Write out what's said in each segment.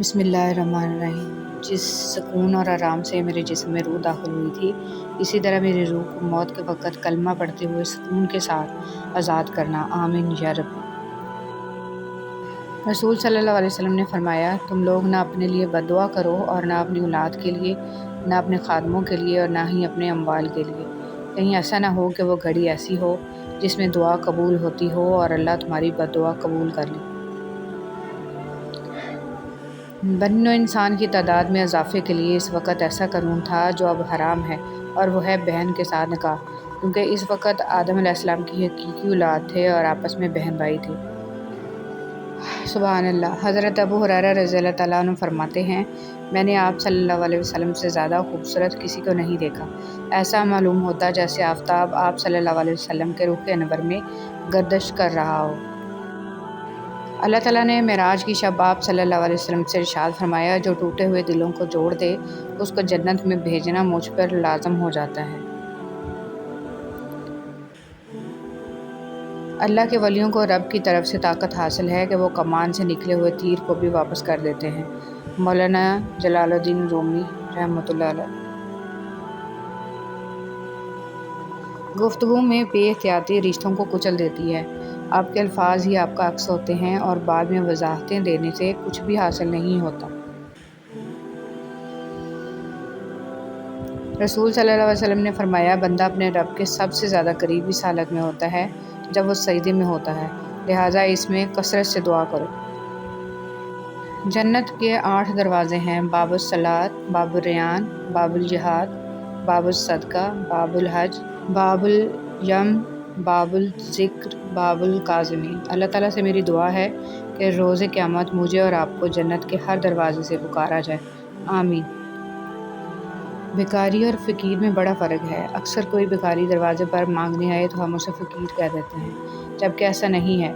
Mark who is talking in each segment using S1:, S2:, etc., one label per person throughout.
S1: بسم اللہ الرحمن الرحیم۔ جس سکون اور آرام سے میرے جسم میں روح داخل ہوئی تھی، اسی طرح میری روح کو موت کے وقت کلمہ پڑھتے ہوئے سکون کے ساتھ آزاد کرنا، آمین یا رب۔ رسول صلی اللہ علیہ وسلم نے فرمایا، تم لوگ نہ اپنے لیے بد دعا کرو اور نہ اپنی اولاد کے لیے، نہ اپنے خادموں کے لیے اور نہ ہی اپنے اموال کے لیے۔ کہیں ایسا نہ ہو کہ وہ گھڑی ایسی ہو جس میں دعا قبول ہوتی ہو اور اللہ تمہاری بد دعا قبول کر لے۔ بنی نوع انسان کی تعداد میں اضافے کے لیے اس وقت ایسا قانون تھا جو اب حرام ہے، اور وہ ہے بہن کے ساتھ نکاح، کیونکہ اس وقت آدم علیہ السلام کی حقیقی اولاد تھے اور آپس میں بہن بھائی تھے۔ سبحان اللہ۔ حضرت ابو ہریرہ رضی اللہ تعالیٰ عنہ فرماتے ہیں، میں نے آپ صلی اللہ علیہ وسلم سے زیادہ خوبصورت کسی کو نہیں دیکھا۔ ایسا معلوم ہوتا جیسے آفتاب آپ صلی اللہ علیہ وسلم کے رخ انور میں گردش کر رہا ہو۔ اللہ تعالیٰ نے معراج کی شب آپ صلی اللہ علیہ وسلم سے ارشاد فرمایا، جو ٹوٹے ہوئے دلوں کو جوڑ دے اس کو جنت میں بھیجنا مجھ پر لازم ہو جاتا ہے۔ اللہ کے ولیوں کو رب کی طرف سے طاقت حاصل ہے کہ وہ کمان سے نکلے ہوئے تیر کو بھی واپس کر دیتے ہیں۔ مولانا جلال الدین رومی رحمۃ اللہ علیہ۔ گفتگو میں بے احتیاطی رشتوں کو کچل دیتی ہے۔ آپ کے الفاظ ہی آپ کا عکس ہوتے ہیں اور بعد میں وضاحتیں دینے سے کچھ بھی حاصل نہیں ہوتا۔ رسول صلی اللہ علیہ وسلم نے فرمایا، بندہ اپنے رب کے سب سے زیادہ قریب اس حالت میں ہوتا ہے جب وہ سجدے میں ہوتا ہے، لہٰذا اس میں کثرت سے دعا کرو۔ جنت کے 8 دروازے ہیں: باب الصلاۃ، باب الریان، باب الجہاد، باب الصدقہ، باب الحج، باب الیم، باب الذکر، باب الکاظمین۔ اللہ تعالیٰ سے میری دعا ہے کہ روز قیامت مجھے اور آپ کو جنت کے ہر دروازے سے پکارا جائے، آمین۔ بھکاری اور فقیر میں بڑا فرق ہے۔ اکثر کوئی بھکاری دروازے پر مانگنے آئے تو ہم اسے فقیر کہہ دیتے ہیں، جبکہ ایسا نہیں ہے۔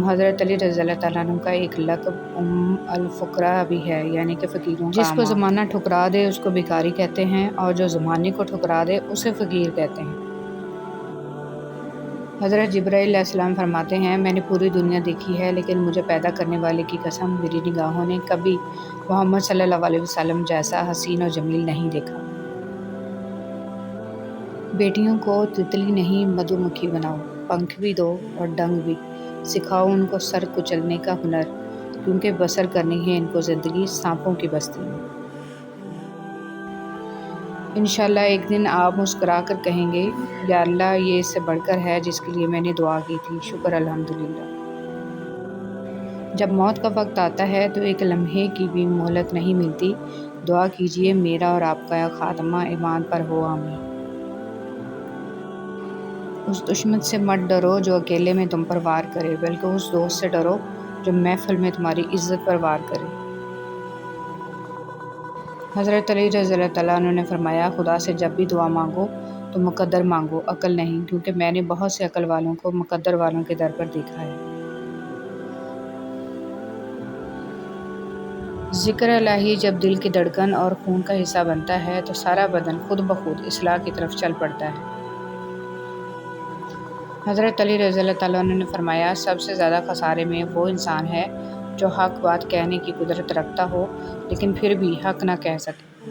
S1: حضرت علی رضی اللہ تعالیٰ عنہ کا ایک لقب ام الفقراء بھی ہے، یعنی کہ فقیروں کا جس کو زمانہ ٹھکرا دے اس کو بھکاری کہتے ہیں، اور جو زمانے کو ٹھکرا دے اسے فقیر کہتے ہیں۔ حضرت جبرائیل علیہ السلام فرماتے ہیں، میں نے پوری دنیا دیکھی ہے لیکن مجھے پیدا کرنے والے کی قسم میری نگاہوں نے کبھی محمد صلی اللہ علیہ وسلم جیسا حسین و جمیل نہیں دیکھا۔ بیٹیوں کو تتلی نہیں مدھو مکھی بناؤ، پنکھ بھی دو اور ڈنگ بھی، سکھاؤ ان کو سر کچلنے کا ہنر، کیونکہ بسر کرنی ہے ان کو زندگی سانپوں کی بستی میں۔ انشاءاللہ ایک دن آپ مسکرا کر کہیں گے، یا اللہ یہ اس سے بڑھ کر ہے جس کے لیے میں نے دعا کی تھی، شکر الحمدللہ۔ جب موت کا وقت آتا ہے تو ایک لمحے کی بھی مہلت نہیں ملتی۔ دعا کیجیے میرا اور آپ کا خاتمہ ایمان پر ہو، آمین۔ اس دشمن سے مت ڈرو جو اکیلے میں تم پر وار کرے، بلکہ اس دوست سے ڈرو جو محفل میں تمہاری عزت پر وار کرے۔ حضرت علی رضی اللہ تعالیٰ عنہ نے فرمایا، خدا سے جب بھی دعا مانگو تو مقدر مانگو، عقل نہیں، کیونکہ میں نے بہت سے عقل والوں کو مقدر والوں کے در پر دیکھا ہے۔ ذکر الہی جب دل کی دھڑکن اور خون کا حصہ بنتا ہے تو سارا بدن خود بخود اصلاح کی طرف چل پڑتا ہے۔ حضرت علی رضی اللہ تعالیٰ عنہ نے فرمایا، سب سے زیادہ خسارے میں وہ انسان ہے جو حق بات کہنے کی قدرت رکھتا ہو لیکن پھر بھی حق نہ کہہ سکے۔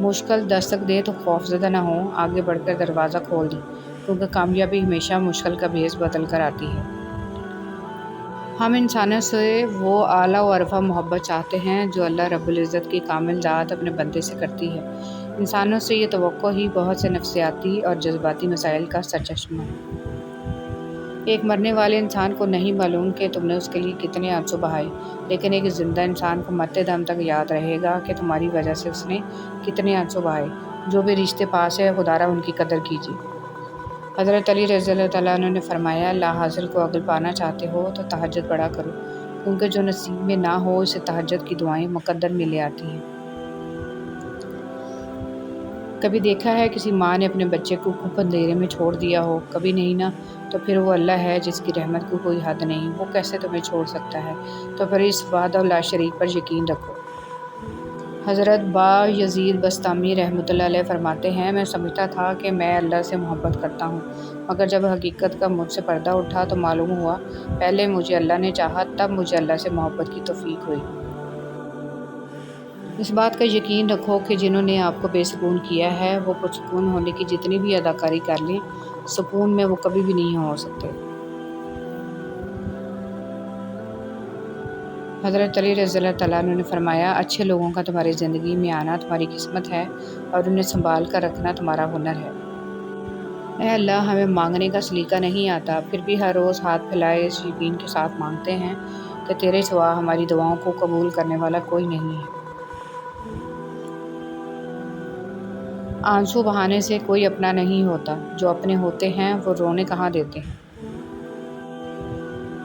S1: مشکل دستک دے تو خوفزدہ نہ ہو، آگے بڑھ کر دروازہ کھول دیں، کیونکہ کامیابی ہمیشہ مشکل کا بھیس بدل کر آتی ہے۔ ہم انسانوں سے وہ اعلیٰ و عرفہ محبت چاہتے ہیں جو اللہ رب العزت کی کامل ذات اپنے بندے سے کرتی ہے۔ انسانوں سے یہ توقع ہی بہت سے نفسیاتی اور جذباتی مسائل کا سرچشمہ ہے۔ ایک مرنے والے انسان کو نہیں معلوم کہ تم نے اس کے لیے کتنے آنسو بہائے، لیکن ایک زندہ انسان کو مرتے دم تک یاد رہے گا کہ تمہاری وجہ سے اس نے کتنے آنسو بہائے۔ جو بھی رشتے پاس ہے خدا را ان کی قدر کیجیے۔ حضرت علی رضی اللہ تعالیٰ عنہ نے فرمایا، لا حاصل کو عقل پانا چاہتے ہو تو تہجد پڑھا کرو، کیونکہ جو نصیب میں نہ ہو اسے تہجد کی دعائیں مقدر میں لے آتی ہیں۔ کبھی دیکھا ہے کسی ماں نے اپنے بچے کو خوب اندھیرے میں چھوڑ دیا ہو؟ کبھی نہیں نا۔ تو پھر وہ اللہ ہے جس کی رحمت کو کوئی حد نہیں، وہ کیسے تمہیں چھوڑ سکتا ہے؟ تو پھر اس وحدہ لا شریک پر یقین رکھو۔ حضرت با یزید بستامی رحمۃ اللہ علیہ فرماتے ہیں، میں سمجھتا تھا کہ میں اللہ سے محبت کرتا ہوں، مگر جب حقیقت کا مجھ سے پردہ اٹھا تو معلوم ہوا پہلے مجھے اللہ نے چاہا، تب مجھے اللہ سے محبت کی توفیق ہوئی۔ اس بات کا یقین رکھو کہ جنہوں نے آپ کو بے سکون کیا ہے وہ پرسکون ہونے کی جتنی بھی اداکاری کر لیں، سکون میں وہ کبھی بھی نہیں ہو سکتے۔ حضرت علی رضی اللہ تعالیٰ عنہ نے فرمایا، اچھے لوگوں کا تمہاری زندگی میں آنا تمہاری قسمت ہے اور انہیں سنبھال کر رکھنا تمہارا ہنر ہے۔ اے اللہ، ہمیں مانگنے کا سلیقہ نہیں آتا، پھر بھی ہر روز ہاتھ پھیلائے اس یقین کے ساتھ مانگتے ہیں کہ تیرے سوا ہماری دعاؤں کو قبول کرنے والا کوئی نہیں ہے۔ آنسو بہانے سے کوئی اپنا نہیں ہوتا، جو اپنے ہوتے ہیں وہ رونے کہاں دیتے ہیں۔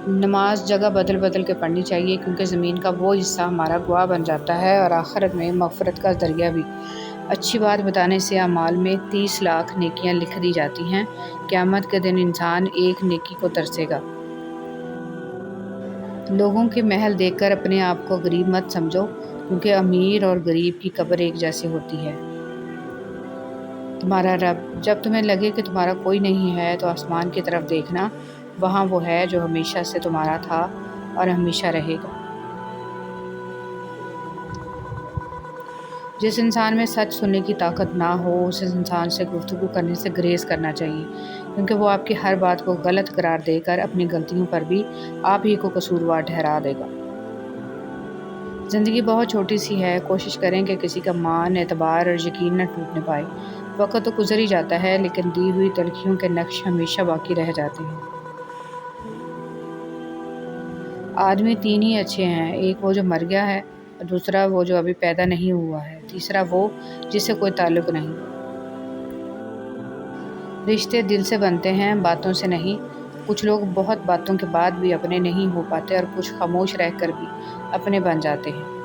S1: نماز جگہ بدل بدل کے پڑھنی چاہیے، کیونکہ زمین کا وہ حصہ ہمارا گواہ بن جاتا ہے اور آخرت میں مغفرت کا ذریعہ بھی۔ اچھی بات بتانے سے اعمال میں 30 لاکھ نیکیاں لکھ دی جاتی ہیں۔ قیامت کے دن انسان ایک نیکی کو ترسے گا۔ لوگوں کے محل دیکھ کر اپنے آپ کو غریب مت سمجھو، کیونکہ امیر اور غریب کی قبر ایک جیسی ہوتی ہے۔ تمہارا رب، جب تمہیں لگے کہ تمہارا کوئی نہیں ہے تو آسمان کی طرف دیکھنا، وہاں وہ ہے جو ہمیشہ سے تمہارا تھا اور ہمیشہ رہے گا۔ جس انسان میں سچ سننے کی طاقت نہ ہو، اس انسان سے گفتگو کرنے سے گریز کرنا چاہیے، کیونکہ وہ آپ کی ہر بات کو غلط قرار دے کر اپنی غلطیوں پر بھی آپ ہی کو قصوروار ٹھہرا دے گا۔ زندگی بہت چھوٹی سی ہے، کوشش کریں کہ کسی کا مان، اعتبار اور یقین نہ ٹوٹنے پائے۔ وقت تو گزر ہی جاتا ہے، لیکن دی ہوئی تلخیوں کے نقش ہمیشہ باقی رہ جاتے ہیں۔ آدمی 3 ہی اچھے ہیں، ایک وہ جو مر گیا ہے، دوسرا وہ جو ابھی پیدا نہیں ہوا ہے، تیسرا وہ جس سے کوئی تعلق نہیں۔ رشتے دل سے بنتے ہیں، باتوں سے نہیں۔ کچھ لوگ بہت باتوں کے بعد بھی اپنے نہیں ہو پاتے اور کچھ خاموش رہ کر بھی اپنے بن جاتے ہیں۔